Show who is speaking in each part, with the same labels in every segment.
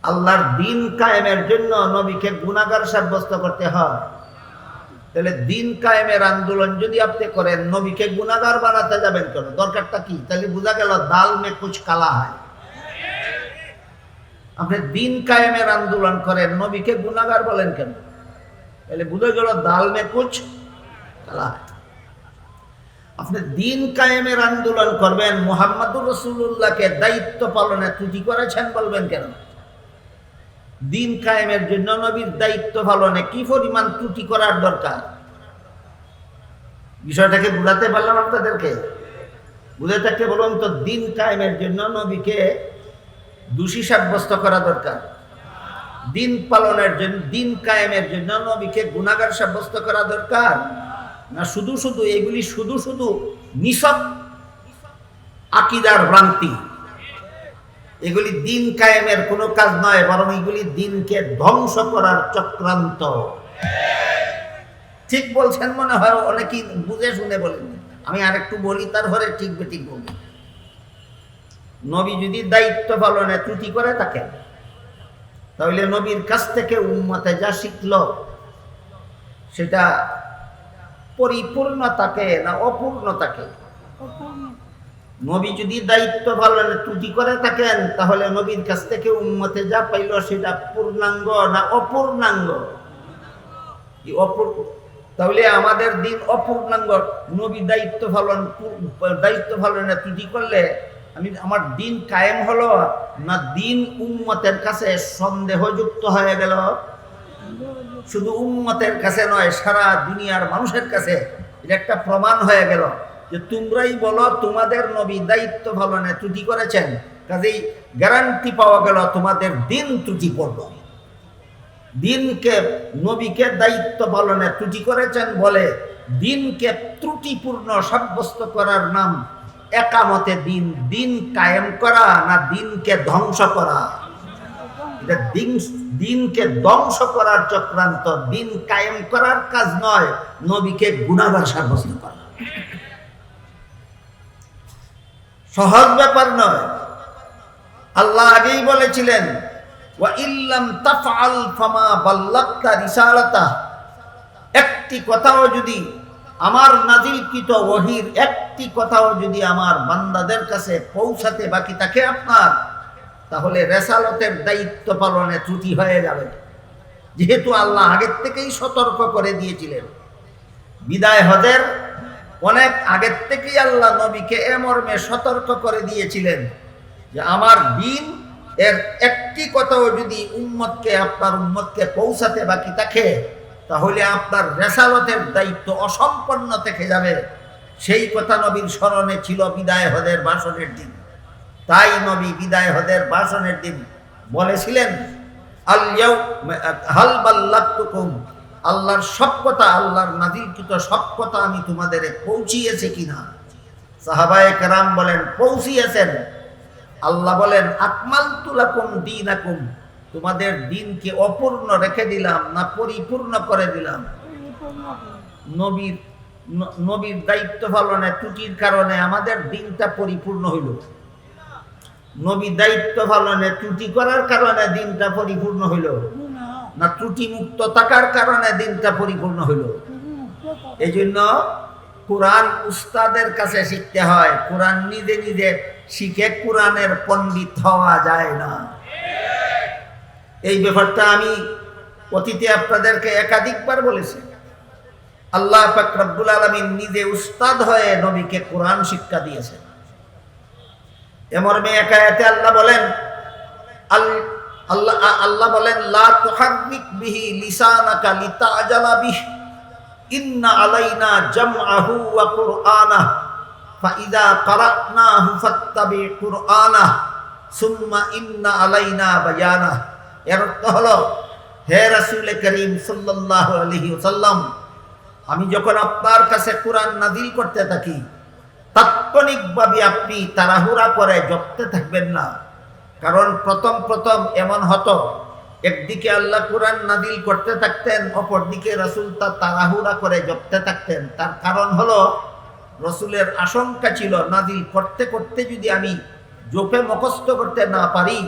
Speaker 1: আল্লাহর দিন কায়েমের জন্য নবীকে গুনাহগার সাব্যস্ত করতে হয়। তাহলে দিন কায়েমের আন্দোলন যদি আপনি করেন, নবীকে গুনাহগার বানাতে যাবেন কেন? দরকারটা কি? তাহলে বোঝা গেল দাল মে কুছ কালা হয়। আপনি দিন কায়েমের আন্দোলন করেন, নবীকে গুনাহগার বলেন কেন? তাহলে বোঝা গেল দাল মে কুছ কালা হয়। আপনি দিন কায়েমের আন্দোলন করবেন, মুহাম্মদুর রাসূলুল্লাহকে দায়িত্ব পালনে ত্রুটি করেছেন বলবেন কেন? দিন কায়েমের জন্য নবীর দায়িত্ব পালনে কি পরিমাণ ত্রুটি করার দরকার? বিষয়টাকে বুঝাতে পারলাম আপনাদেরকে? বুঝে থাকতে বলুন তো, দিন কায়েমের জন্য নবীকে দোষী সাব্যস্ত করা দরকার? দিন পালনের জন্য, দিন কায়েমের জন্য নবীকে গুনাহগার সাব্যস্ত করা দরকার? না শুধু শুধু এগুলি শুধু শুধু নিছক আকীদার ভ্রান্তি, এগুলি দিন কায়েমের কোনো কাজ নয়, বরং এগুলি দিনকে ধ্বংস করার চক্রান্ত। ঠিক বলছেন মনে হয়, অনেকেই বুঝে শুনে বলেন। আমি আরেকটু বলি, তারপরে ঠিক বেঠিক বলবো। নবী যদি দায়িত্ব পালনে ত্রুটি করে থাকেন, তাহলে নবীর কাছ থেকে উম্মতে যা শিখল সেটা পরিপূর্ণতাকে না অপূর্ণতাকে? নবী যদি দায়িত্ব পালনে ত্রুটি করে থাকেন, তাহলে নবীর কাছ থেকে উম্মতে যা পাইল সেটা পূর্ণাঙ্গ না অপূর্ণাঙ্গ? তাহলে আমাদের দিন অপূর্ণাঙ্গ। নবী দায়িত্ব পালনে ত্রুটি করলে আমার দিন কায়েম হলো না দিন উম্মতের কাছে সন্দেহযুক্ত হয়ে গেল? শুধু উম্মতের কাছে নয়, সারা দুনিয়ার মানুষের কাছে এটা একটা প্রমাণ হয়ে গেল যে তোমরাই বলো তোমাদের নবী দায়িত্ব পালনে ত্রুটি করেছেন, কাজেই গ্যারান্টি পাওয়া গেল তোমাদের দিন ত্রুটিপূর্ণ। দিনকে, নবীকে দায়িত্ব পালনে ত্রুটি করেছেন বলে দিনকে ত্রুটিপূর্ণ সাব্যস্ত করার নাম একামতে দিন। দিন কায়েম করা না দিনকে ধ্বংস করা? এটা দিনকে ধ্বংস করার চক্রান্ত, দিন কায়েম করার কাজ নয় নবীকে গুনাহগার সাব্যস্ত করা। সহজ ব্যাপার নয়। আল্লাহ আগেই বলেছিলেন, ওয়া ইল্লাম তাফআল ফামা বাল্লাগতা রিসালাতা। একটি কথাও যদি আমার নাজিলকৃত ওহীর একটি কথাও যদি আমার বান্দাদের কাছে পৌঁছাতে বাকি থাকে আপনার, তাহলে রেসালতের দায়িত্ব পালনে ত্রুটি হয়ে যাবে। যেহেতু আল্লাহ আগের থেকেই সতর্ক করে দিয়েছিলেন, বিদায় হজের অনেক আগের থেকেই আল্লাহ নবীকে এ মর্মে সতর্ক করে দিয়েছিলেন যে আমার দিন এর একটি কথাও যদি আপনার উম্মতকে পৌঁছাতে বাকি থাকে, তাহলে আপনার রেসালতের দায়িত্ব অসম্পন্ন থেকে যাবে। সেই কথা নবীর স্মরণে ছিল বিদায় হজের ভাষণের দিন। তাই নবী বিদায় হজের ভাষণের দিন বলেছিলেন, হাল বাল্লাগতুকুম, আল্লাহর সব কথা, আল্লাহর নাজিলকৃত সব কথা আমি তোমাদের পৌঁছিয়েছি কিনা? সাহাবায়ে কেরাম বলেন পৌঁছিয়েছেন। আল্লাহ বলেন আকমালতু লাকুম দীনাকুম, তোমাদের দিনকে অপূর্ণ রেখে দিলাম না পরিপূর্ণ করে দিলাম? নবীর দায়িত্ব পালনে ত্রুটির কারণে আমাদের দিনটা পরিপূর্ণ হইল, নবী দায়িত্ব পালনে ত্রুটি করার কারণে দিনটা পরিপূর্ণ হইল না ত্রুটি মুক্ত থাকার কারণে দিনটা পরিপূর্ণ হইল? এই জন্য কোরআন উস্তাদের কাছে শিখতে হয়। কোরআন নিজে নিজে শিখে কোরআনের পণ্ডিত হওয়া যায় না। এই ব্যাপারটা আমি অতীতে আপনাদেরকে একাধিকবার বলেছি। আল্লাহ পাক রব্বুল আলামিন নিজে উস্তাদ হয়ে নবীকে কোরআন শিক্ষা দিয়েছেন। এমর্মে এক আয়াতে আল্লাহ বলেন লা তুহাররিক বিহি লিসানাকা লিতাজালা বিহি ইন্না আলাইনা জামআহু ওয়া কুরআনাহু ফাইযা ক্বারানাহু ফাত্তাবি কুরআনাহু সুম্মা ইন্না আলাইনা বায়ানাহু। এর অর্থ হলো, হে রাসূল করিম সাল্লাল্লাহু আলাইহি ওয়াসাল্লাম, আমি যখন আপনার কাছে কোরআন নাযিল করতে থাকি, তাৎক্ষণিকভাবে আপনি তাড়াহুড়া করে জপতে থাকবেন না। কারণ প্রথম এমন হতো, একদিকে আল্লাহ কোরআন নাযিল করতে থাকতেন, অপরদিকে রাসূল তা তাড়াহুড়া করে জপতে থাকতেন। তার কারণ হলো, রাসূলের আশঙ্কা ছিল নাযিল করতে করতে যদি আমি জপে মুখস্থ করতে না পারি,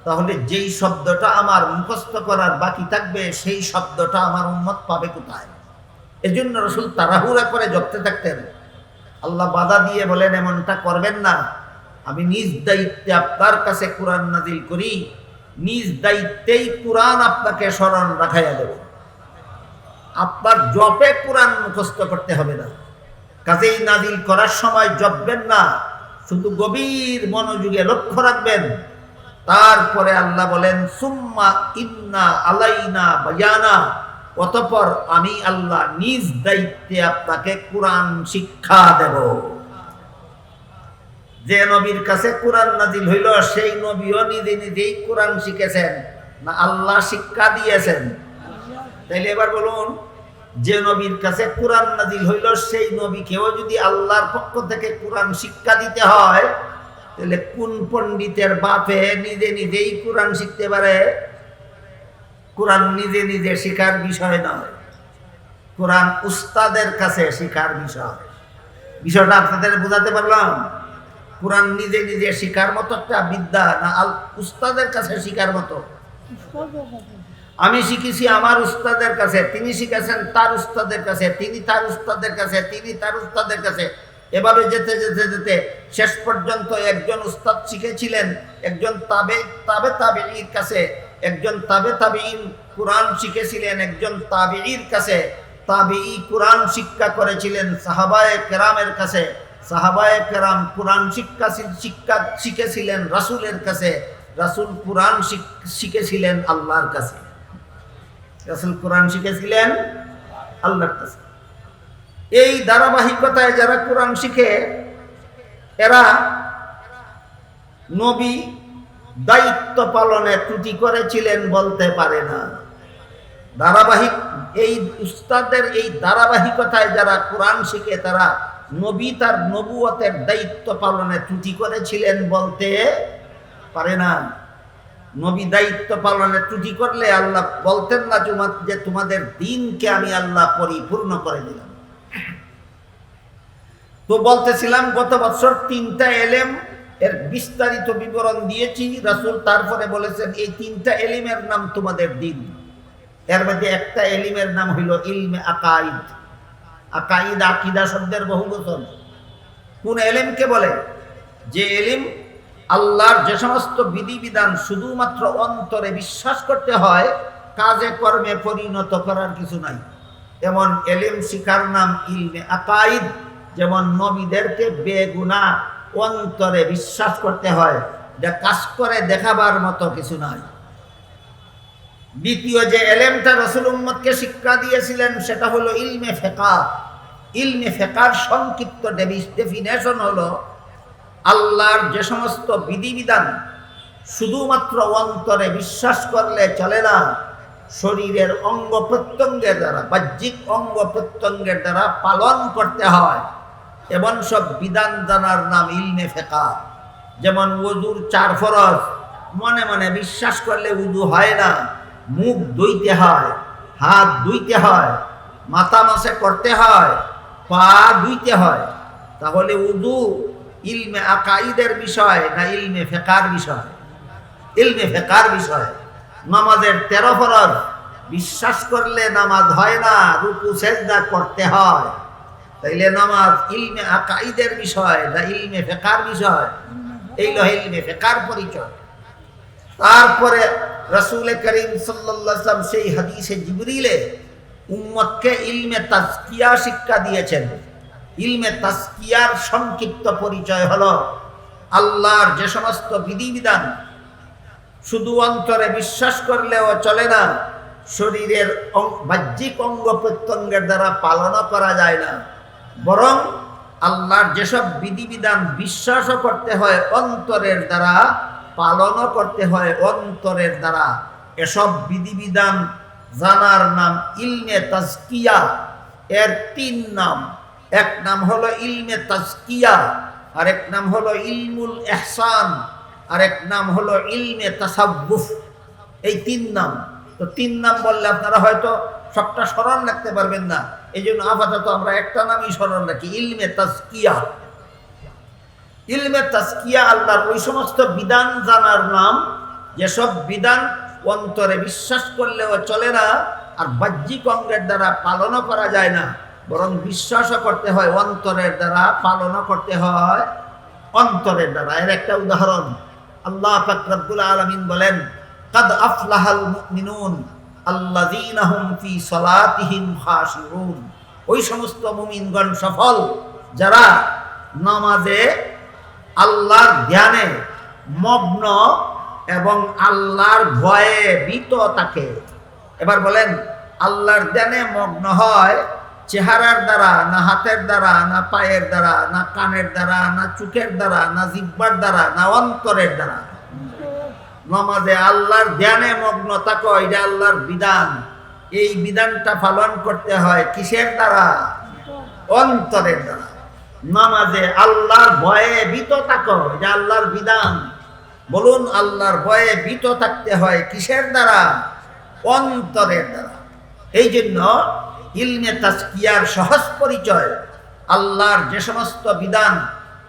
Speaker 1: তাহলে যেই শব্দটা আমার মুখস্থ করার বাকি থাকবে সেই শব্দটা আমার উম্মত পাবে কোথায়? এজন্য রাসূল তাড়াহুড়া করে জপতে থাকতেন। আল্লাহ বাধা দিয়ে বলেন, এমনটা করবেন না, আমি নিজ দায়িত্বে আপনার কাছে কোরআন নাজিল করি, নিজ দায়িত্বেই কোরআন আপনাকে স্মরণ রাখাইয়া দেব। আপনার জপে কোরআন মুখস্থ করতে হবে না। কাজেই নাজিল করার সময় জপবেন না, শুধু গভীর মনোযোগে লক্ষ্য রাখবেন। তারপরে আল্লাহ বলেন, সুম্মা ইন্না আলাইনা বায়ানা, অতঃপর আমি আল্লাহ নিজ দায়িত্বে আপনাকে কোরআন শিক্ষা দেব। যে নবীর কাছে কোরআন নাজিল হইল সেই নবীও নিজে নিজেই কোরআন শিখেছেন না আল্লাহ শিক্ষা দিয়েছেন? তাইলে এবার বলুন, যে নবীর কাছে কোরআন নাজিল হইল সেই নবীকেও যদি আল্লাহর পক্ষ থেকে কোরআন শিক্ষা দিতে হয়, তাহলে কোন পণ্ডিতের বাপে নিজে নিজেই কোরআন শিখতে পারে? কোরআন নিজে নিজে শিখার বিষয় নয়, কোরআন উস্তাদের কাছে শিখার বিষয়। বিষয়টা আপনাদের বোঝাতে পারলাম? কোরআন নিজে নিজে শিখার মতো একটা বিদ্যা না উস্তাদের কাছে শিখার মতো? আমি শিখেছি আমার উস্তাদের কাছে, তিনি শিখেছেন তার উস্তাদের কাছে, তিনি তার উস্তাদের কাছে, তিনি তার উস্তাদের কাছে, এভাবে যেতে যেতে যেতে শেষ পর্যন্ত একজন উস্তাদ শিখেছিলেন একজন তাবেঈর কাছে, একজন তাবেঈন কোরআন শিখেছিলেন একজন তাবেঈর কাছে, তাবেঈ কোরআন শিক্ষা করেছিলেন সাহাবায়ে কেরামের কাছে, সাহাবায়ে কেরাম কোরআন শিক্ষা শিখেছিলেন রাসূলের কাছে, রাসূল কোরআন শিখেছিলেন আল্লাহর কাছে, রাসূল কোরআন শিখেছিলেন আল্লাহর কাছে। এই ধারাবাহিকতায় যারা কোরআন শিখে এরা নবী দায়িত্ব পালনে ত্রুটি করেছিলেন বলতে পারে না। ধারাবাহিক এই উস্তাদের এই ধারাবাহিকতায় যারা কোরআন শিখে তারা নবী তার নবুয়তের দায়িত্ব পালনে ত্রুটি করেছিলেন বলতে পারে না। নবী দায়িত্ব পালনে ত্রুটি করলে আল্লাহ বলতেন না যে তোমাদের দিনকে আমি আল্লাহ পরিপূর্ণ করে দিলাম। তো বলতেছিলাম গত বছর 3টা এলেম এর বিস্তারিত বিবরণ দিয়েছি। রাসূল তারপরে বলেছেন এই 3টা এলিমের নাম তোমাদের দিন। এর মধ্যে একটা এলিমের নাম হইল ইলমে আকাইদ। আকাইদ আকীদা শব্দের বহুবচন। কোন এলিমকে বলে? যে এলিম আল্লাহর যে সমস্ত বিধিবিধান শুধুমাত্র অন্তরে বিশ্বাস করতে হয়, কাজে কর্মে পরিণত করার কিছু নাই, এমন এলিম শিখার নাম ইলমে আকাইদ। যেমন নবীদেরকে বেগুনাহ অন্তরে বিশ্বাস করতে হয়, যা কাজ করে দেখাবার মতো কিছু নাই। দ্বিতীয় যে এলেমটা রাসূল উম্মতকে শিক্ষা দিয়েছিলেন সেটা হলো ইলমে ফিকহ। ইলমে ফিকহর সংক্ষিপ্ত ডেফিনেশন হলো আল্লাহর যে সমস্ত বিধিবিধান শুধুমাত্র অন্তরে বিশ্বাস করলে চলে না, শরীরের অঙ্গ প্রত্যঙ্গের দ্বারা, বাহ্যিক অঙ্গ প্রত্যঙ্গের দ্বারা পালন করতে হয়, এমন সব বিধান জানার নাম ইলমে ফিকহ। যেমন ওযুর 4 ফরজ মনে মনে বিশ্বাস করলে উযু হয় না, মুখ ধুইতে হয়, হাত ধুইতে হয়, মাথা মাসে করতে হয়, পা ধুইতে হয়। তাহলে উযু ইলমে আকাইদের বিষয় না ইলমে ফিকহর বিষয়? ইলমে ফিকহর বিষয়। নামাজের 13 ফরজ বিশ্বাস করলে নামাজ হয় না, রুকু সেজদা করতে হয়। তাইলে নামাজ ইলমে আকাইদের বিষয় না ইলমে ফিকহর বিষয়? এই হলো ইলমে ফিকহর পরিচয়। তারপরে রাসূল করিম সাল্লাল্লাহু আলাইহি ওয়াসাল্লাম সেই হাদিসে জিবরিলে উম্মতকে ইলমে তাজকিয়া শিক্ষা দিয়েছেন। ইলমে তাজকিয়ার সংক্ষিপ্ত পরিচয় হলো আল্লাহর যে সমস্ত বিধিবিধান শুধু অন্তরে বিশ্বাস করলেও চলে না, শরীরের বাহ্যিক অঙ্গ প্রত্যঙ্গের দ্বারা পালনও করা যায় না, বরং আল্লাহর যেসব বিধিবিধান বিশ্বাসও করতে হয় অন্তরের দ্বারা, পালনও করতে হয় অন্তরের দ্বারা, এসব বিধিবিধান জানার নাম ইলমে তাজকিয়া। এর 3 নাম। এক নাম হলো ইলমে তাজকিয়া, আরেক নাম হলো ইলমুল ইহসান, আরেক নাম হলো ইলমে তাসাব্বুফ। এই 3 নাম। তো 3 নাম বললে আপনারা হয়তো সবটা স্মরণ রাখতে পারবেন না, এই জন্য আপাতত আমরা একটা নামই স্মরণ রাখি, ইলমে তাজকিয়া। ইলমে তাজকিয়া আল্লাহর ওই সমস্ত বিধান জানার নাম যেসব বিধান অন্তরে বিশ্বাস করলেও চলে না আর বাহ্যিক অঙ্গের দ্বারা পালনও করা যায় না, বরং বিশ্বাসও করতে হয় অন্তরের দ্বারা, পালনও করতে হয় অন্তরের দ্বারা। এর একটা উদাহরণ আল্লাহ পাক রব্বুল আলামিন বলেন, কাদ আফলাহাল মুমিনুন আল্লাযীনা হুম ফি সালাতিহিম খাশিউন। ওই সমস্ত মুমিনগণ সফল যারা নামাজে আল্লাহর ধ্যানে মগ্ন এবং আল্লাহর ভয়ে ভীত থাকে। এবার বলেন, আল্লাহর ধ্যানে মগ্ন হয় চেহারার দ্বারা না, হাতের দ্বারা না, পায়ের দ্বারা না, কানের দ্বারা না, চোখের দ্বারা না, জিহ্বার দ্বারা না, অন্তরের দ্বারা। নামাজে আল্লাহর ধ্যানে মগ্ন থাকো, এটা আল্লাহর বিধান। এই বিধানটা পালন করতে হয় কিসের দ্বারা? অন্তরের দ্বারা। নামাজে আল্লাহর ভয়ে ভীত থাকো, এটা আল্লাহর বিধান। বলুন, আল্লাহর ভয়ে ভীত থাকতে হয় কিসের দ্বারা? অন্তরের দ্বারা। এই জন্য ইলমে তাজকিয়ার সহজ পরিচয়, আল্লাহর যে সমস্ত বিধান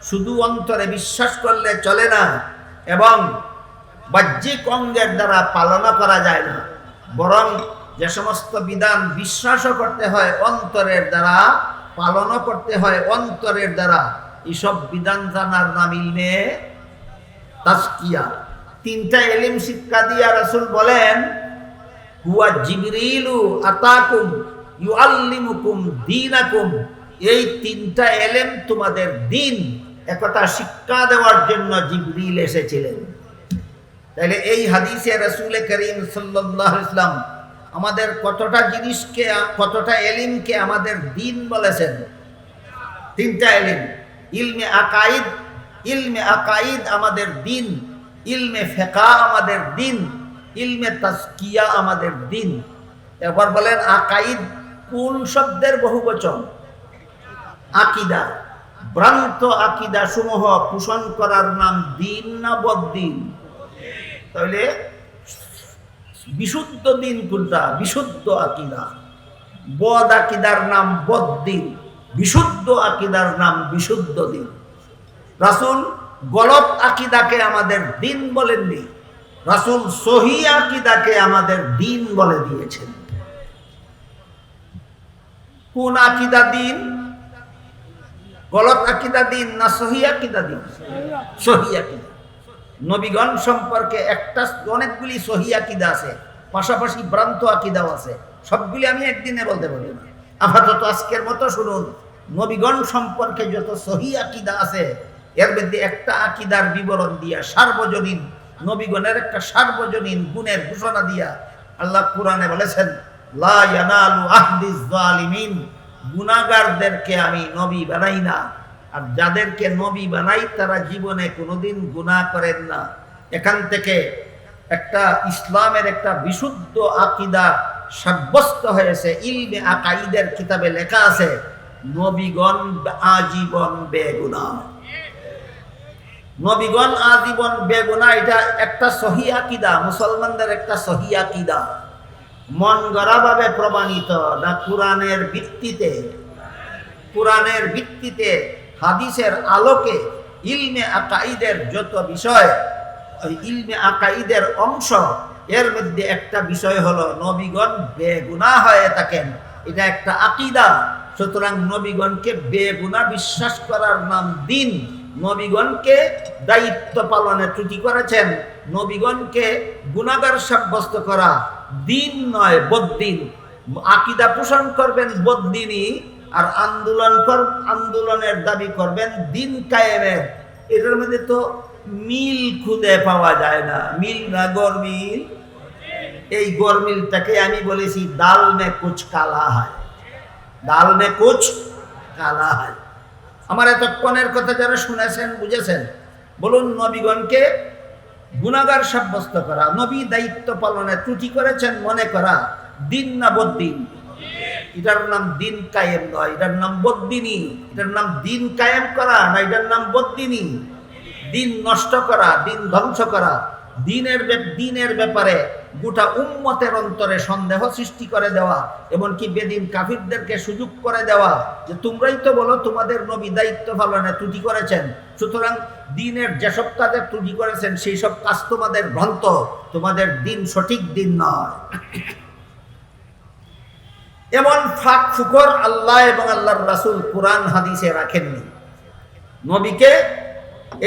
Speaker 1: শুধু অন্তরে বিশ্বাস করলে চলে না এবং বাহ্যিক অঙ্গের দ্বারা পালন করা যায় না, বরং যে সমস্ত বিধান বিশ্বাসও করতে হয় অন্তরের দ্বারা, পালনও করতে হয় অন্তরের দ্বারা, এইসব বিধান জানার নাম ইলমে তাজকিয়া। তিনটা ইলম শিক্ষা দিয়া রাসূল বলেন, হুয়া জিবরিলু আতাকুম ইউআল্লিমুকুম দীনাকুম। এই তিনটা ইলম তোমাদের দিন, একথা শিক্ষা দেওয়ার জন্য জিবরিল এসেছিলেন। তাহলে এই হাদিসে রাসূল করিম সাল্লাল্লাহু আলাইহি ওয়াসাল্লাম আমাদের কতটা জিনিসকে, কতটা ইলমকে আমাদের দিন বলেছেন? তিনটা ইলম। ইলমে আকাইদ, ইলমে আকাইদ আমাদের দিন, ইলমে ফিকহ আমাদের দিন, ইলমে তাজকিয়া আমাদের দিন। এবার বলেন, আকাইদ কোন শব্দের বহুবচন? আকিদা। ভ্রান্ত আকিদা সমূহ পোষণ করার নাম দিন না বদ্দিন? তাহলে বিশুদ্ধ দিন কোনটা? বিশুদ্ধ আকিদা। বদ আকিদার নাম বদ্দিন, বিশুদ্ধ আকিদার নাম বিশুদ্ধ দিন। রাসূল গলত আকিদাকে আমাদের দিন বলেননি, রাসূল সহি আকিদাকে আমাদের দিন বলে দিয়েছেন। কোন আকিদা দিন? গলত আকিদা দিন না সহি আকিদা দিন? সহি আকিদা। নবীগণ সম্পর্কে একটা অনেকগুলি সহি আকিদা আছে, পাশাপাশি ভ্রান্ত আকিদাও আছে। সবগুলি আমি একদিনে বলতে পারি না। আপাতত আজকের মতো শুনুন, নবীগণ সম্পর্কে যত সহি আকিদা আছে, এর মধ্যে একটা আকিদার বিবরণ দিয়া, সার্বজনীন নবীগণের একটা সার্বজনীন গুণের ঘোষণা দিয়া আল্লাহ কুরআনে বলেছেন, লা ইয়ানালু আহদিজ জালিমিন। গুনাহগারদেরকে আমি নবী বানাই না, আর যাদেরকে নবী বানাই তারা জীবনে কোনোদিন গুনাহ করেন না। এখান থেকে একটা ইসলামের একটা বিশুদ্ধ আকিদা সাব্যস্ত হয়েছে। ইলমে আকাইদের কিতাবে লেখা আছে, নবীগণ আজীবন বেগুনাহ। নবীগণ আজীবন বেগুনাহ, এটা একটা সহি আকিদা, মুসলমানদের একটা সহি আকিদা। মন গড়াভাবে প্রমাণিত না কুরআনের ভিত্তিতে? কুরআনের ভিত্তিতে, হাদিসের আলোকে ইলমে আকাইদের যত বিষয়, ইলমে আকাইদের অংশ, এর মধ্যে একটা বিষয় হলো নবীগণ বেগুনাহ হয়ে থাকেন। এটা একটা আকিদা। সুতরাং নবীগণকে বেগুনাহ বিশ্বাস করার নাম দিন। নবীগণকে দায়িত্ব পালনে ত্রুটি করেছেন, নবীগণকে গুনাহগার সাব্যস্ত করা দিন নয়, বদ্দিন। আকিদা পোষণ করবেন বদ্দিনী, আর আন্দোলনের দাবি করবেন দিন কায়েমের। এটার মধ্যে তো মিল খুঁজে পাওয়া যায় না। মিল না গরমিল? এই গরমিলটাকে আমি বলেছি দাল মে কুছ কালা হয়, দাল মে কুছ কালা হয়। আমার এতক্ষণের কথা যারা শুনেছেন, বুঝেছেন? বলুন, নবীগণকে গুনাহগার সাব্যস্ত করা, নবী দায়িত্ব পালনে ত্রুটি করেছেন মনে করা দিন না বদ্দিন? এটার নাম দিন কায়েম নয়, এটার নাম বদ্দিনী। এটার নাম দিন কায়েম করা না, এটার নাম বদ্দিনী। দিন নষ্ট করা, দিন ধ্বংস করা, দিনের ব্যাপারে গোটা উম্মতের অন্তরে সন্দেহ সৃষ্টি করে দেওয়া, এমনকি বেদিন কাফিরদেরকে সুযোগ করে দেওয়া যে তোমরাই তো বলো তোমাদের নবী দায়িত্ব পালনে ত্রুটি করেছেন, সুতরাং দিনের যেসব কাজে ত্রুটি করেছেন সেই সব কাজ তোমাদের ভ্রান্ত, তোমাদের দিন সঠিক দিন নয়। এমন ফাঁক ফুকর আল্লাহ এবং আল্লাহর রাসূল কুরআন হাদিসে রাখেননি। নবীকে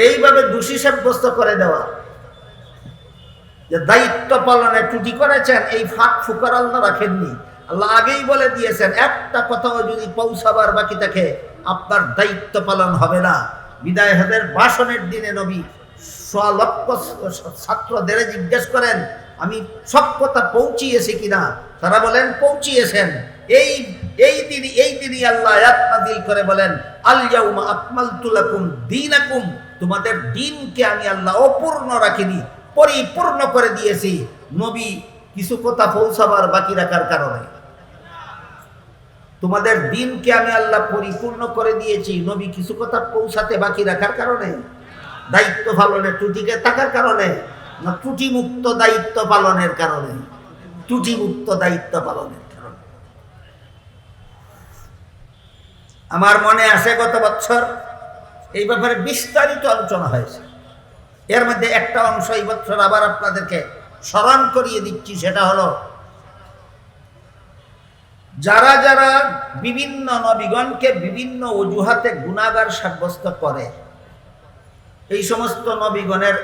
Speaker 1: এইভাবে দোষী সাব্যস্ত করে দেওয়া, যে দায়িত্ব পালনে ত্রুটি করেছেন, এই ফাঁক ফুকর আল্লাহ রাখেননি। আল্লাহ আগেই বলে দিয়েছেন, একটা কথাও যদি পৌঁছাবার বাকি থাকে আপনার দায়িত্ব পালন হবে না। বিদায় হজের ভাষণের দিনে নবী লক্ষ ছাত্রদের জিজ্ঞেস করেন, আমি সব কথা পৌঁছিয়েছি কিনা? তারা বলেন পৌঁছিয়েছেন। এই দিনই আল্লাহ আয়াত নাযিল করে বলেন, আল ইয়াউমা আকমালতু লাকুম দীনাকুম, তোমাদের দিনকে আমি আল্লাহ অপূর্ণ রাখিনি, পরিপূর্ণ করে দিয়েছি। নবী কিছু কথা পৌঁছাবার বাকি রাখার কারণে, তোমাদের দিনকে আমি আল্লাহ পরিপূর্ণ করে দিয়েছি, নবী কিছু কথা পৌঁছাতে বাকি রাখার কারণে, দায়িত্ব পালনে ত্রুটিকে থাকার কারণে, না ত্রুটি মুক্ত দায়িত্ব পালনের কারণে? ত্রুটি মুক্ত দায়িত্ব পালনের কারণে। আমার মনে আছে গত বছর এই ব্যাপারে বিস্তারিত আলোচনা হয়েছে। এর মধ্যে একটা অংশ এই বছর আবার আপনাদেরকে স্মরণ করিয়ে দিচ্ছি। সেটা হলো, যারা যারা বিভিন্ন নবীগণকে বিভিন্ন অজুহাতে গুনাহগার সাব্যস্ত করে, এই সমস্ত নবীগণের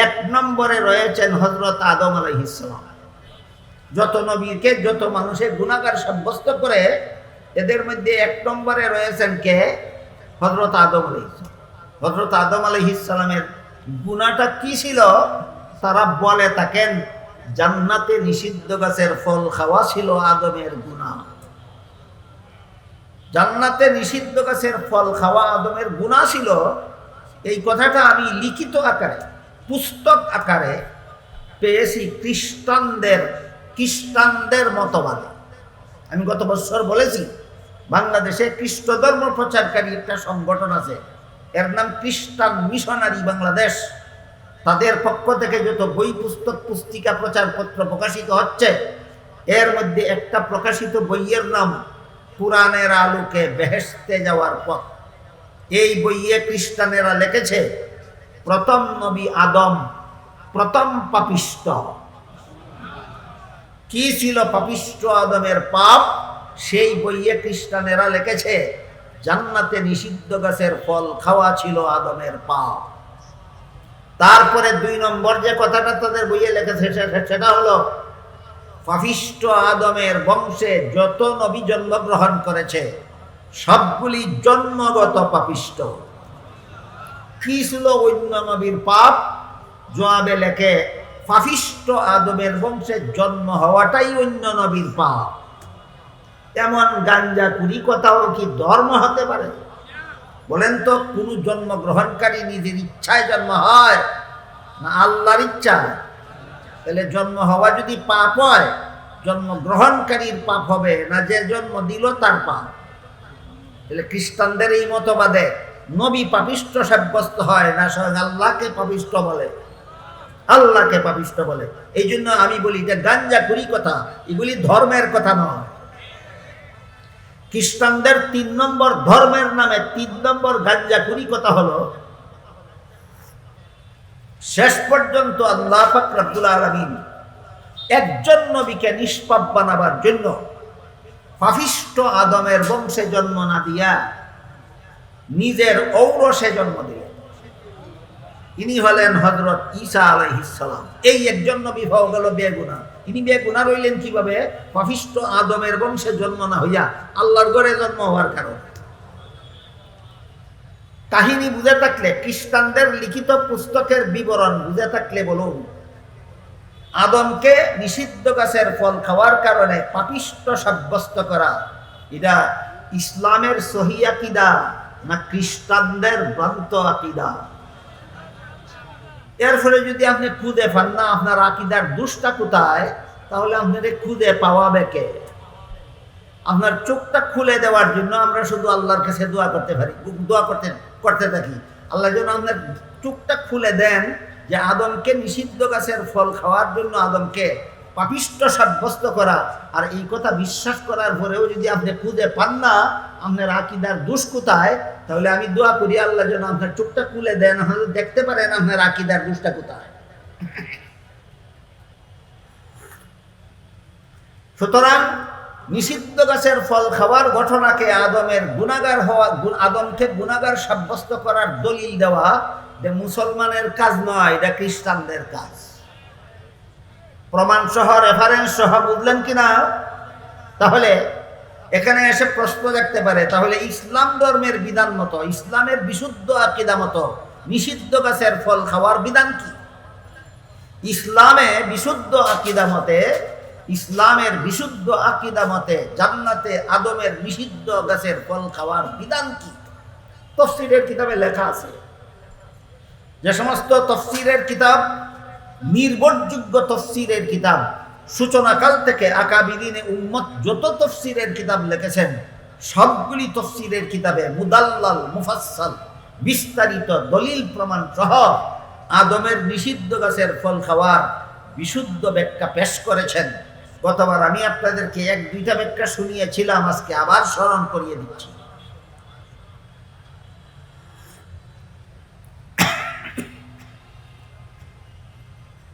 Speaker 1: এক নম্বরে রয়েছেন হযরত আদম আলাইহিস সালাম। যত নবীকে যত মানুষের গুনাহগার সাব্যস্ত করে, এদের মধ্যে এক নম্বরে রয়েছেন কে? হযরত আদম আলাইহিস সালাম। হযরত আদম আলাইহিস সালামের গুনাহটা কি ছিল? তারা বলে থাকেন, জান্নাতে নিষিদ্ধ গাছের ফল খাওয়া ছিল আদমের গুনাহ। জান্নাতে নিষিদ্ধ গাছের ফল খাওয়া আদমের গুনাহ ছিল। এই কথাটা আমি লিখিত আকারে, পুস্তক আকারে পেয়েছি খ্রিস্টানদের মতবাদে। আমি গত বছর বলেছি, বাংলাদেশে খ্রিস্ট ধর্ম প্রচারকারী একটা সংগঠন আছে, এর নাম খ্রিস্টান মিশনারি বাংলাদেশ। তাদের পক্ষ থেকে যত বই, পুস্তক, পুস্তিকা, প্রচারপত্র প্রকাশিত হচ্ছে, এর মধ্যে একটা প্রকাশিত বইয়ের নাম কুরআনের আলোকে বেহেশতে যাওয়ার পথ। এই বইয়ে খ্রিস্টানেরা লিখেছে, প্রথম নবী আদম প্রথম পাপিষ্ট। কি ছিল পাপিষ্ট আদমের পাপ? সেই বইয়ে খ্রিস্টানেরা লিখেছে, জান্নাতে নিষিদ্ধ গাছের ফল খাওয়া ছিল আদমের পাপ। তারপরে 2 নম্বর যে কথাটা তাদের বইয়ে লিখেছে সেটা হলো, পাপিষ্ট আদমের বংশে যত নবী জন্মগ্রহণ করেছে সবগুলি জন্মগত পাপিষ্ট। কি ছিল অন্য নবীর পাপ? জবাবে লেখে, পাপিষ্ট আদমের বংশে জন্ম হওয়াটাই অন্য নবীর পাপ। এমন গাঞ্জাকুরি কথাও কি ধর্ম হতে পারে? বলেন তো, কোন জন্মগ্রহণকারী নিজের ইচ্ছায় জন্ম হয় না আল্লাহর ইচ্ছা? তাহলে জন্ম হওয়া যদি পাপ হয়, জন্মগ্রহণকারীর পাপ হবে না যে জন্ম দিল তার পাপ? তাহলে খ্রিস্টানদের এই মতবাদে নবী পাপিষ্ট সাব্যস্ত হয় না স্বয়ং আল্লাহকে পাপিষ্ট বলে? আল্লাহকে পাপিষ্ট বলে। এই জন্য আমি বলি যে গাঞ্জাকুরি কথা, এগুলি ধর্মের কথা নয়। খ্রিস্টানদের 3 নম্বর ধর্মের নামে 3 নম্বর গাঞ্জাকুরি কথা হলো, শেষ পর্যন্ত আল্লাহ পাক রব্বুল আলামিন একজন নবীকে নিষ্পাপ বানাবার জন্য পাপিষ্ট আদমের বংশে জন্ম না দিয়া নিজের ঔরসে জন্ম দিলেন। ইনি হলেন হযরত ঈসা আলাইহিস সালাম। এই একজন নবী হয়ে গেল বেগুনাহ। ইনি বেগুনাহ রইলেন কিভাবে? পাপিষ্ট আদমের বংশে জন্ম না হইয়া আল্লাহর ঘরে জন্ম হওয়ার কারণে। কাহিনী বুঝে থাকলে, খ্রিস্টানদের লিখিত পুস্তকের বিবরণ বুঝে থাকলে বলুন, আদমকে নিষিদ্ধ গাছের ফল খাওয়ার কারণে পাপিষ্ট সাব্যস্ত করা, এটা ইসলামের সহি আকীদা না খ্রিস্টানদের ভ্রান্ত আকীদা? এর ফলে যদি আপনি খুঁজে পান না আপনার আকীদার দোষটা কোথায়, তাহলে আপনার খুঁজে পাওয়াবে কে? আপনার চোখটা খুলে দেওয়ার জন্য আমরা শুধু আল্লাহর কাছে দোয়া করতে পারি, দোয়া করতে থাকি। আল্লাহ যেন আপনার চোখটা খুলে দেন, যে আদমকে নিষিদ্ধ গাছের ফল খাওয়ার জন্য আদমকে পাপিষ্ঠ সাব্যস্ত করা। আর এই কথা বিশ্বাস করার পরেও যদি আপনি খুঁজে পান না আপনার আকীদার দোষ কোথায়, তাহলে আমি দোয়া করি আল্লাহ যেন আপনার চোখটা খুলে দেন, দেখতে পারেন আপনার আকীদার দোষটা কোথায়। সুতরাং নিষিদ্ধ গাছের ফল খাওয়ার ঘটনাকে আদমের গুনাহগার হওয়া, আদমকে গুনাহগার সাব্যস্ত করার দলিল দেওয়া এটা মুসলমানের কাজ নয়, এটা খ্রিস্টানদের কাজ। প্রমাণ সহ, রেফারেন্স সহ, বুঝলেন কিনা? তাহলে এখানে এসে প্রশ্ন দেখতে পারে, তাহলে ইসলাম ধর্মের বিধান মতো, ইসলামের বিশুদ্ধ আকীদা মতো নিষিদ্ধ গাছের ফল খাওয়ার বিধান কি? ইসলামে বিশুদ্ধ আকীদা মতে, ইসলামের বিশুদ্ধ আকীদা মতে জান্নাতে আদমের নিষিদ্ধ গাছের ফল খাওয়ার বিধান কি? তাফসীরের কিতাবে লেখা আছে। যে সমস্ত তাফসীরের কিতাব নির্ভরযোগ্য তাফসীরের কিতাব, সূচনাকাল থেকে আকাবিরিনে উম্মত যত তাফসীরের কিতাব লিখেছেন সবগুলি তাফসীরের কিতাবে মুদাল্লাল মুফাসসাল বিস্তারিত দলিল প্রমাণ সহ আদমের নিষিদ্ধ গাছের ফল খাওয়ার বিশুদ্ধ ব্যাখ্যা পেশ করেছেন। গতবার আমি আপনাদেরকে 1-2টা ব্যাখ্যা শুনিয়েছিলাম, আজকে আবার স্মরণ করিয়ে দিচ্ছি।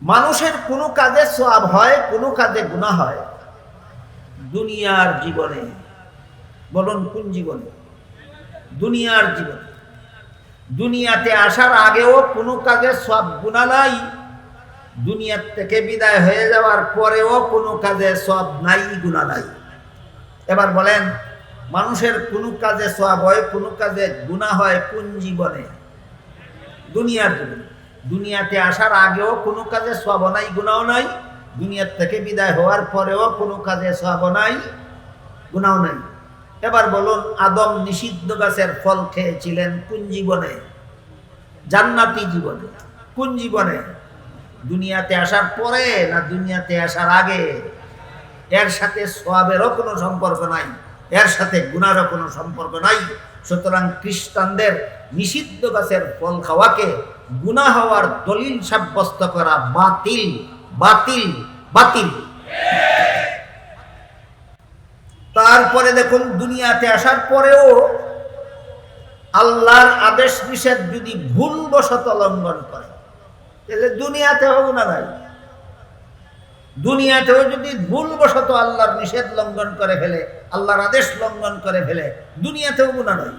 Speaker 1: মানুষের কোনো কাজে সওয়াব হয়, কোনো কাজে গুনাহ হয় দুনিয়ার জীবনে। বলুন কোন জীবনে? দুনিয়ার জীবনে। দুনিয়াতে আসার আগেও কোনো কাজে সওয়াব গুনাহ নাই, দুনিয়ার থেকে বিদায় হয়ে যাওয়ার পরেও কোনো কাজে সওয়াব নাই, গুনাহ নাই। এবার বলেন, মানুষের কোনো কাজে সওয়াব হয়, কোনো কাজে গুনাহ হয় কোন জীবনে? দুনিয়ার জীবনে। দুনিয়াতে আসার আগেও কোনো কাজে সওয়াব নাই, গুনাহ নাই, দুনিয়ার থেকে বিদায় হওয়ার পরেও কোনো কাজে সওয়াব নাই, গুনাহ নাই। এবার বলুন, আদম নিষিদ্ধ গাছের ফল খেয়েছিলেন কোন জীবনে? জান্নাতি জীবনে। কোন জীবনে? দুনিয়াতে আসার পরে না দুনিয়াতে আসার আগে? এর সাথে সওয়াবেরও কোনো সম্পর্ক নাই, এর সাথে গুনাহরও কোনো সম্পর্ক নাই। সুতরাং খ্রিস্টানদের নিষিদ্ধ গাছের ফল খাওয়াকে গুনাহ হওয়ার দলিল সাব্যস্ত করা বাতিল, বাতিল, বাতিল। তারপরে দেখুন, দুনিয়াতে আসার পরেও আল্লাহর আদেশ নিষেধ যদি ভুলবশত লঙ্ঘন করে তাহলে দুনিয়াতেও গুনাহ নাই। দুনিয়াতেও যদি ভুলবশত আল্লাহর নিষেধ লঙ্ঘন করে ফেলে, আল্লাহর আদেশ লঙ্ঘন করে ফেলে, দুনিয়াতেও গুনাহ নাই।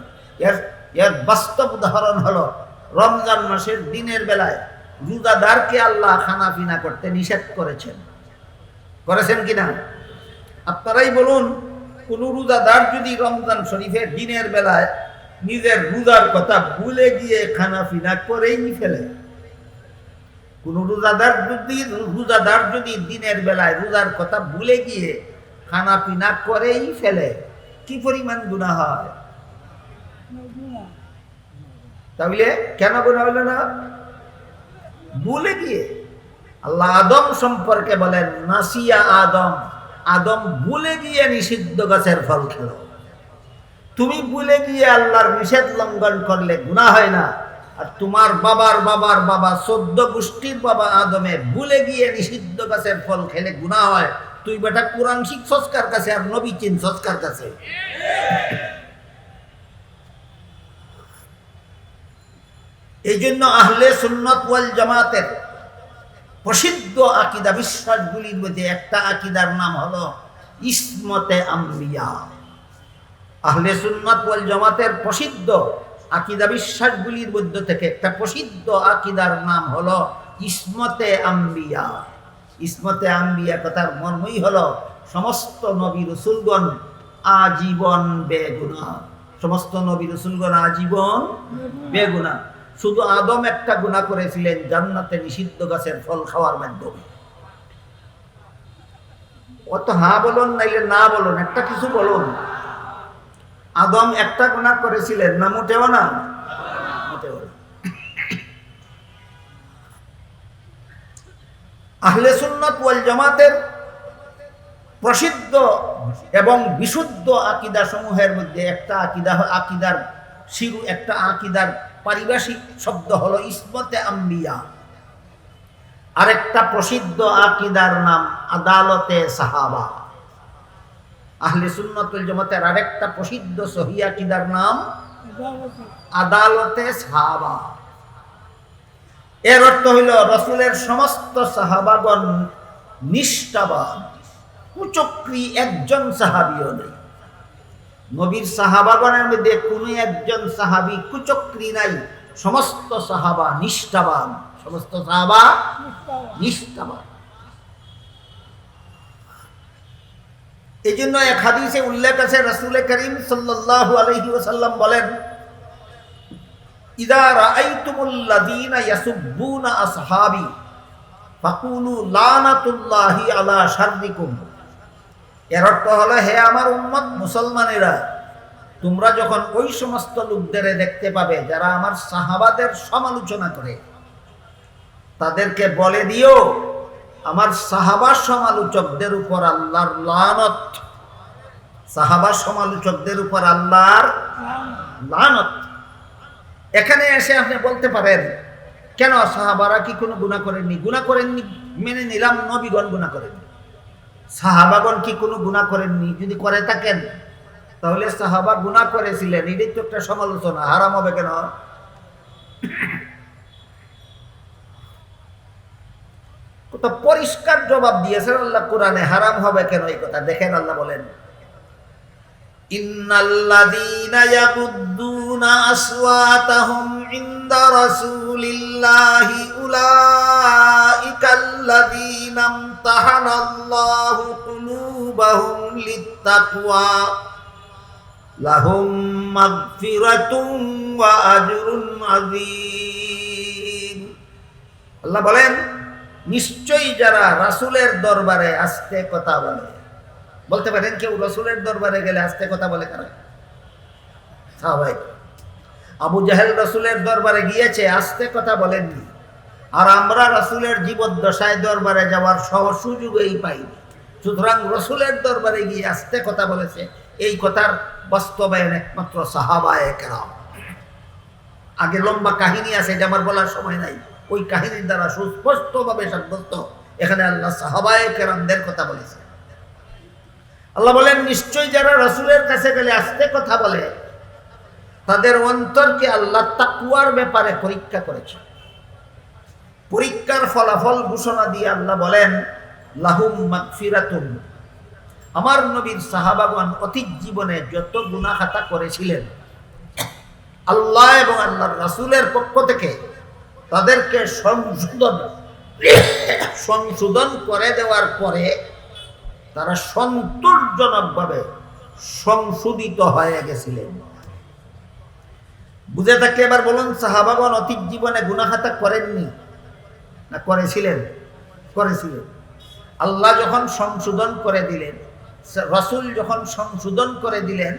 Speaker 1: এর বাস্তব উদাহরণ হলো রমজান মাসের দিনের বেলায় রোজাদারকে আল্লাহ খানা পিনা করতে নিষেধ করেছেন। করেছেন কিনা? আপনারাই বলুন, কোন রোজাদার যদি রমজান শরীফের দিনের বেলায় নিজের রোজার কথা ভুলে গিয়ে খানা পিনা করেই ফেলে, কোন রোজাদার যদি দিনের বেলায় রোজার কথা ভুলে গিয়ে খানা পিনা করেই ফেলে, কি পরিমাণ গুনাহ হয়? তাহলে কেন গুনাহ হলো না? ভুলে গিয়ে। আল্লাহ আদম সম্পর্কে বলেন, নাসিয়া আদম, আদম ভুলে গিয়ে নিষিদ্ধ গাছের ফল খেলো। তুমি ভুলে গিয়ে আল্লাহর নিষেধ লঙ্ঘন করলে গুনাহ হয় না, আর তোমার বাবার বাবার বাবা 14 গোষ্ঠীর বাবা আদমে ভুলে গিয়ে নিষিদ্ধ গাছের ফল খেলে গুনাহ হয়। তুই বেটা কোরআন শিখছস কার কাছে আর নবী চিনছস কার কাছে? এই জন্য আহলে সুন্নাত ওয়াল জামাতের প্রসিদ্ধ আকীদা বিশ্বাসগুলির মধ্যে একটা আকীদার নাম হলো ইসমতে আম্বিয়া। আহলে সুন্নাত ওয়াল জামাতের প্রসিদ্ধ আকীদা বিশ্বাসগুলির মধ্যে থেকে একটা প্রসিদ্ধ আকীদার নাম হলো ইসমতে আম্বিয়া। ইসমতে আম্বিয়া কথার মর্মই হলো সমস্ত নবী রাসূলগণ আজীবন বেগুনাহ। সমস্ত নবী রাসূলগণ আজীবন বেগুনাহ। শুধু আদম একটা গুনাহ করেছিলেন জান্নাতে নিষিদ্ধ গাছের ফল খাওয়ার মাধ্যমে। অত হ্যাঁ বলুন নাইলে না বলুন, একটা কিছু বলুন। আদম একটা গুনাহ করেছিলেন না? মোটেও না, মোটেও না। আহলে সুন্নাত ওয়াল জামাতের প্রসিদ্ধ এবং বিশুদ্ধ আকীদা সমূহের মধ্যে একটা আকীদার শিরু, একটা আকীদার পারিভাষিক শব্দ হলো ইসমতে আম্বিয়া। আরেকটা প্রসিদ্ধ আকীদার নাম আদালতে সাহাবা। আহলে সুন্নাত ওয়াল জামাতের আরেকটা প্রসিদ্ধ সহিহ আকীদার নাম আদালতে সাহাবা। এর অর্থ হইল রাসূলের সমস্ত সাহাবাগণ নিষ্ঠাবান, কুচক্রী একজন সাহাবীও নেই। নবীর সাহাবাগণের মধ্যে কোনো একজন সাহাবী কুচক্রী নাই। সমস্ত সাহাবা নিষ্ঠাবান, সমস্ত সাহাবা নিষ্ঠাবান। এই জন্য এক হাদিসে উল্লেখ আছে, রাসূল করিম সাল্লাল্লাহু আলাইহি ওয়াসাল্লাম বলেন, ইযা রাআইতুমুল্লাযীনা ইয়াসুব্বুনা আসহাবি ফাকুলু লানাতুল্লাহি আলা শাররিকুম। এর অর্থ হলো, হে আমার উম্মত মুসলমানেরা, তোমরা যখন ওই সমস্ত লোকদের দেখতে পাবে যারা আমার সাহাবাদের সমালোচনা করে, তাদেরকে বলে দিও আমার সাহাবা সমালোচকদের উপর আল্লাহর লানত। সাহাবা সমালোচকদের উপর আল্লাহর লানত। এখানে এসে আপনি বলতে পারেন, কেন সাহাবারা কি কোনো গুনাহ করেননি? গুনাহ করেননি মেনে নিলাম, নবীগণ গুনাহ করেননি। সাহাবাগণ কি কোনো গুনাহ করেননি? যদি করে থাকেন তাহলে সাহাবা গুনাহ করেছিলেন, এটাই তো একটা সমালোচনা, হারাম হবে কেন? কত পরিষ্কার জবাব দিয়েছেন আল্লাহ কোরআনে, হারাম হবে কেন এই কথা। দেখেন আল্লাহ বলেন, ইন্নাল্লাযীনা ইয়াগুদ্দুনা আসওয়াতাহুম ইনদা রাসূলিল্লাহি উলাইকাল্লাযীনা ইমতাহানাল্লাহু কুলুবাহুম লিত্তাকওয়া লাহুম মাগফিরাতুন ওয়া আজরুন আযীম। আল্লাহ বলেন, নিশ্চয়ই যারা রাসূলের দরবারে আস্তে কথা বলে। বলতে পারেন কেউ রাসূলের দরবারে গেলে আস্তে কথা বলে কারা? সাহাবায়ে। আবু জাহেল রাসূলের দরবারে গিয়েছে, আস্তে কথা বলেননি। আর আমরা রাসূলের জীবদ্দশায় দরবারে যাওয়ার সুযোগই পাইনি। সুতরাং রাসূলের দরবারে গিয়ে আস্তে কথা বলেছে, এই কথার বাস্তবায়ন একমাত্র সাহাবায়ে কেরাম। আগে লম্বা কাহিনী আছে, এটা আমার বলার সময় নাই। ওই কাহিনীর দ্বারা সুস্পষ্টভাবে সাব্যস্ত, এখানে আল্লাহ সাহাবায়ে কেরামদের কথা বলেছে। আল্লাহ বলেন, নিশ্চয়ই যারা রাসূলের কাছে গেলে আস্তে কথা বলে, তাদের অন্তরকে আল্লাহ তাকওয়ার ব্যাপারে পরীক্ষা করেছে। পরীক্ষার ফলাফল ঘোষণা দিয়ে আল্লাহ বলেন, লাহুম মাগফিরাতুন। আমার নবীর সাহাবাগণ অতীত জীবনে যত গুনাহ খাতা করেছিলেন, আল্লাহ এবং আল্লাহর রাসূলের পক্ষ থেকে তাদেরকে সংশোধন করে দেওয়ার পরে তারা সন্তোষজনকভাবে সংশোধিত হয়ে গেছিলেন। বুঝে থাকলে এবার বলুন, সাহাবাগণ অতীত জীবনে গুনাহ খাতা করেননি না করেছিলেন? করেছিলেন। আল্লাহ যখন সংশোধন করে দিলেন, রাসূল যখন সংশোধন করে দিলেন,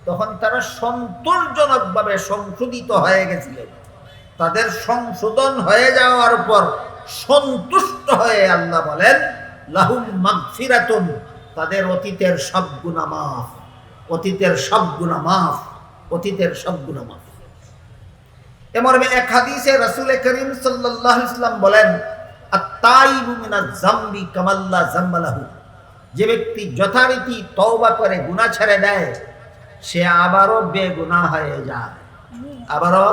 Speaker 1: তখন তারা সন্তোষজনকভাবে সংশোধিত হয়ে গেছিলেন। তাদের সংশোধন হয়ে যাওয়ার পর সন্তুষ্ট হয়ে আল্লাহ বলেন, লাহুম মাগফিরাতুন। তাদের অতীতের সব গুনাহ মাফ, অতীতের সব গুনাহ মাফ, অতীতের সব গুনাহ মাফ। এমর্মে এক হাদিসে রাসূল করিম সাল্লাল্লাহু আলাইহি ওয়াসাল্লাম বলেন, আত-তাইবু মিনাজ যামবি কামাল্লা যামবা লাহু। যে ব্যক্তি যথারীতি তওবা করে গুনাহ ছেড়ে দেয়, সে আবারও বেগুনাহ হয়ে যায়। আবারও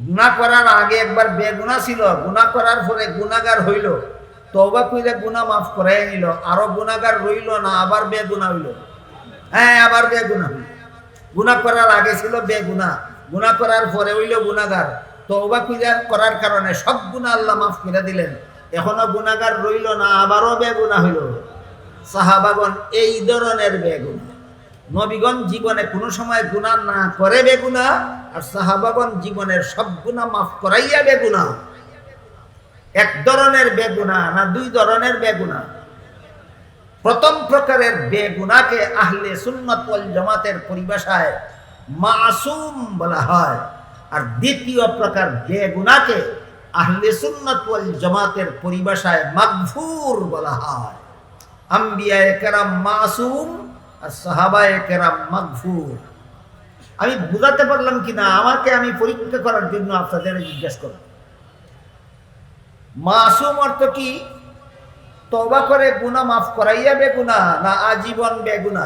Speaker 1: গুনাহ করার আগে একবার বেগুনাহ ছিল, গুনাহ করার পরে গুনাহগার হইল, তওবা কইরা গুনাহ মাফ করে নিল, আরো গুনাহগার রইল না, আবার বেগুনাহ হইল। হ্যাঁ, আবার বেগুনাহ হইল। গুনাহ করার আগে ছিল বেগুনাহ, গুনাহ করার পরে হইল গুনাহগার। তওবা করার কারণে সব গুনাহ আল্লাহ মাফ করে দিলেন, এখনো গুনাহগার রইল না, আবারও বেগুনাহ হইল। সাহাবাগণ এই ধরনের বেগুনাহ। নবীগণ জীবনে কোনো সময় গুনাহ না করে বেগুনাহ, আর সাহাবাগণ জীবনের সব গুনাহ মাফ করাইয়া বেগুনাহ। এক ধরনের বেগুনাহ না দুই ধরনের বেগুনাহ? প্রথম প্রকারের বেগুনাহকে আহলে সুন্নাত ওয়াল জামাতের পরিভাষায় মাসুম বলা হয়, আর দ্বিতীয় প্রকার বেগুনাহকে আহলে সুন্নাত ওয়াল জামাতের পরিভাষায় মাগফুর বলা হয়। আম্বিয়ায়ে কেরাম মাসুম আর সাহাবায়ে কেরাম মাগফুর। আমি বুঝাতে পারলাম কিনা আমাকে আমি পরীক্ষা করার জন্য আপনাদের জিজ্ঞাসা করব। মাসুম অর্থ কি? তওবা করে গুনাহ মাফ করাইয়া বেগুনা না আজীবন বেগুনা?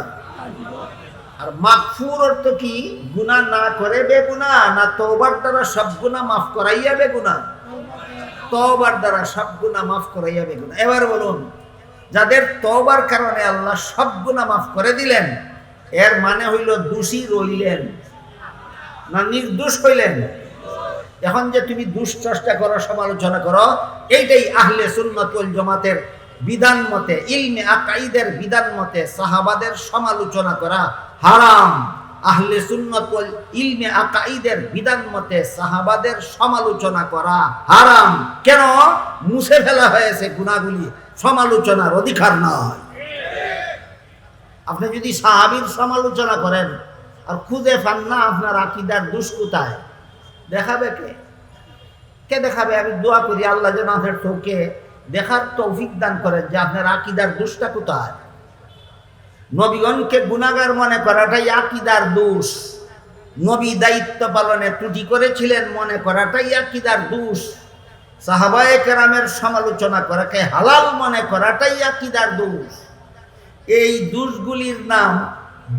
Speaker 1: আর মাগফুর অর্থ কি? গুনাহ না করে বেগুনা না তওবার দ্বারা সব গুনাহ মাফ করাইয়া বেগুনা? তওবার দ্বারা সব গুনাহ মাফ করাইয়া বেগুনা। এবার বলুন, যাদের তওবার কারণে আল্লাহ সব গুনাহ মাফ করে দিলেন, এর মানে হইল দোষী রইলেন না নির্দোষ হইলেন? এখন যে তুমি দুশ্চেষ্টা করো, সমালোচনা করো, এইটাই আহলে সুন্নাত ওয়াল জামাতের বিধান মতে, ইলমে আকাইদের বিধান মতে সাহাবাদের সমালোচনা করা হারাম। আহলে সুন্নাত ওয়াল ইলমে আকাইদের বিধান মতে সাহাবাদের সমালোচনা করা হারাম। কেন? মুছে ফেলা হয়েছে গুনাহগুলি, সমালোচনার অধিকার নয়। আপনি যদি সাহাবীর সমালোচনা করেন আর খুঁজে পান না আপনার আকীদার দোষ কোথায়, দেখাবে কে? কে দেখাবে? আমি দোয়া করি আল্লাহ যেন আপনার চোখে দেখার তৌফিক দান করেন যে আপনার আকীদার দোষটা কোথায়। নবীগণকে গুনাহগার মনে করাটাই আকীদার দোষ। নবী দায়িত্ব পালনে ত্রুটি করেছিলেন মনে করাটাই আকীদার দোষ। সাহাবায়ে কেরামের সমালোচনা করাকে হালাল মনে করাটাই আকীদার দোষ। এই দোষগুলির নাম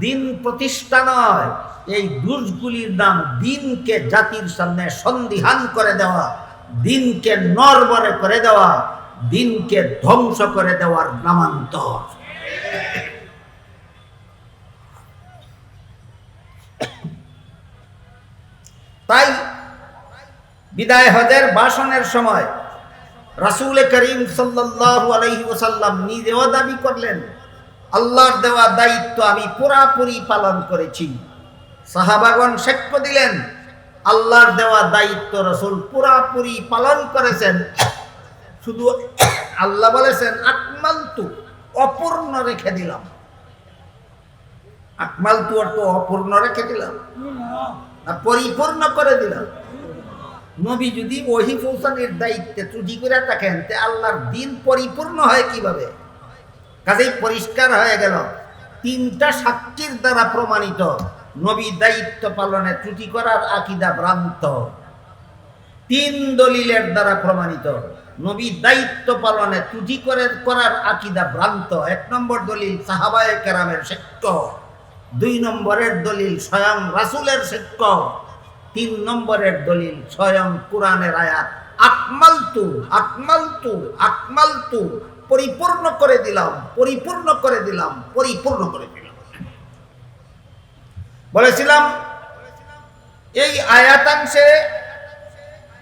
Speaker 1: দিন প্রতিষ্ঠা নয়, এই দোষগুলির নাম দিনকে জাতির সামনে সন্দিহান করে দেওয়া, দিনকে নড়বড়ে করে দেওয়া, দিনকে ধ্বংস করে দেওয়ার নামান্তর। তাই বিদায় হজের ভাষণের সময় রাসূল করিম সাল্লাল্লাহু আলাইহি ওয়াসাল্লাম নিজেও দাবি করলেন, আল্লাহর দেওয়া দায়িত্ব আমি পুরাপুরি পালন করেছি। সাহাবাগণ সাক্ষ্য দিলেন, আল্লাহর দেওয়া দায়িত্ব রাসূল পুরাপুরি পালন করেছেন। শুধু আল্লাহ বলেছেন আকমালতু, অপূর্ণ রেখে দিলাম। আকমালতু অর্থ অপূর্ণ রেখে দিলাম না পরিপূর্ণ করে দিলাম। নবী যদি ওহী পৌঁছানোর দায়িত্বে ত্রুটি করে থাকেন, তে আল্লাহর দিন পরিপূর্ণ হয় কিভাবে? কাজেই পরিষ্কার হয়ে গেল, তিনটা সাক্ষীর দ্বারা প্রমাণিত নবী দায়িত্ব পালনে ত্রুটি করার আকীদা ভ্রান্ত। তিন দলিলের দ্বারা প্রমাণিত নবী দায়িত্ব পালনে ত্রুটি করার আকীদা ভ্রান্ত। এক নম্বর দলিল সাহাবায়ে কেরামের সাক্ষ্য, দুই নম্বরের দলিল স্বয়ং রাসূলের সাক্ষ্য, তিন নম্বরের দলিল স্বয়ং কোরআনের আয়াত আকমালতু আকমালতু আকমালতু, পরিপূর্ণ করে দিলাম, পরিপূর্ণ করে দিলাম, পরিপূর্ণ করে দিলাম। বলেছিলাম এই আয়াতাংশে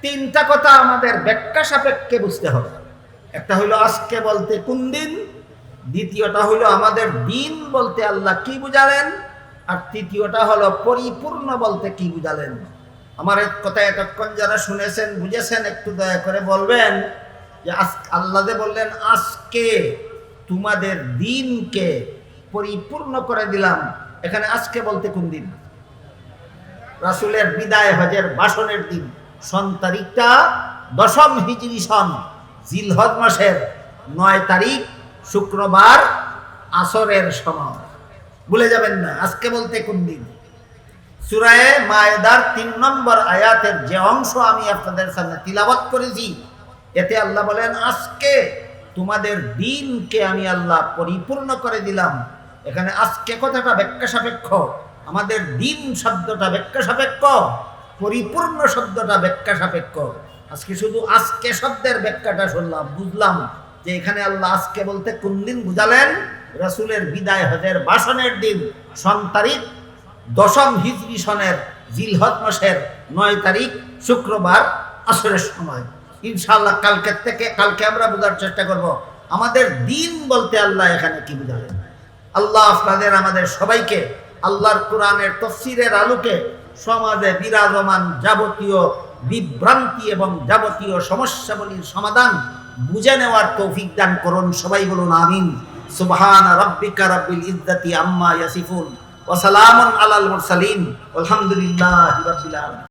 Speaker 1: তিনটা কথা আমাদের ব্যাখ্যা সাপেক্ষে বুঝতে হবে। একটা হলো আজকে বলতে কোন দিন, দ্বিতীয়টা হলো আমাদের দিন বলতে আল্লাহ কি বুঝালেন, আর তৃতীয়টা হলো পরিপূর্ণ বলতে কি বুঝালেন। আমার এক কথা এতক্ষণ যারা শুনেছেন বুঝেছেন একটু দয়া করে বলবেন যে আল্লাহ যে বললেন আজকে তোমাদের দিনকে পরিপূর্ণ করে দিলাম, এখানে আজকে বলতে কোন দিন? রাসূলের বিদায় হজের ভাষণের দিন। সন তারিখটা 10ম হিজরি সন জিলহজ মাসের 9 তারিখ শুক্রবার আসরের সময়। ভুলে যাবেন না আজকে বলতে কোন দিন। সূরা মায়েদার 3 নম্বর আয়াতের যে অংশ আমি আপনাদের সামনে তিলাওয়াত করেছি, এতে আল্লাহ বলেন আজকে তোমাদের দিনকে আমি আল্লাহ পরিপূর্ণ করে দিলাম। এখানে আজকে কথাটা ব্যাখ্যা সাপেক্ষ, আমাদের দিন শব্দটা ব্যাখ্যা সাপেক্ষ, পরিপূর্ণ শব্দটা ব্যাখ্যা সাপেক্ষ। আজকে শুধু আজকে শব্দের ব্যাখ্যাটা শুনলাম, বুঝলাম যে এখানে আল্লাহ আজকে বলতে কোন দিন বুঝালেন? রাসূলের বিদায় হজের ভাষণের দিন, সন তারিখ 10ম হিজরি সনের জিলহজ মাসের 9 তারিখ শুক্রবার আসরের সময়। ইনশাআল্লাহ কালকে আমরা বোঝার চেষ্টা করব আমাদের দিন বলতে আল্লাহ এখানে কি বুঝালেন। আল্লাহ আপনাদের আমাদের সবাইকে আল্লাহর কোরআনের তাফসীরের আলোকে সমাজে বিরাজমান যাবতীয় বিভ্রান্তি এবং যাবতীয় সমস্যাবলীর সমাধান বুঝে নেওয়ার তৌফিক দান করুন। সবাই বলুন আমিন। সুবহানা রাব্বিকা রাব্বিল ইজ্জাতি আম্মা ইয়াসিফুন ওয়া সালামুন আলাল মুরসালিন আলহামদুলিল্লাহি রাব্বিল আলামিন।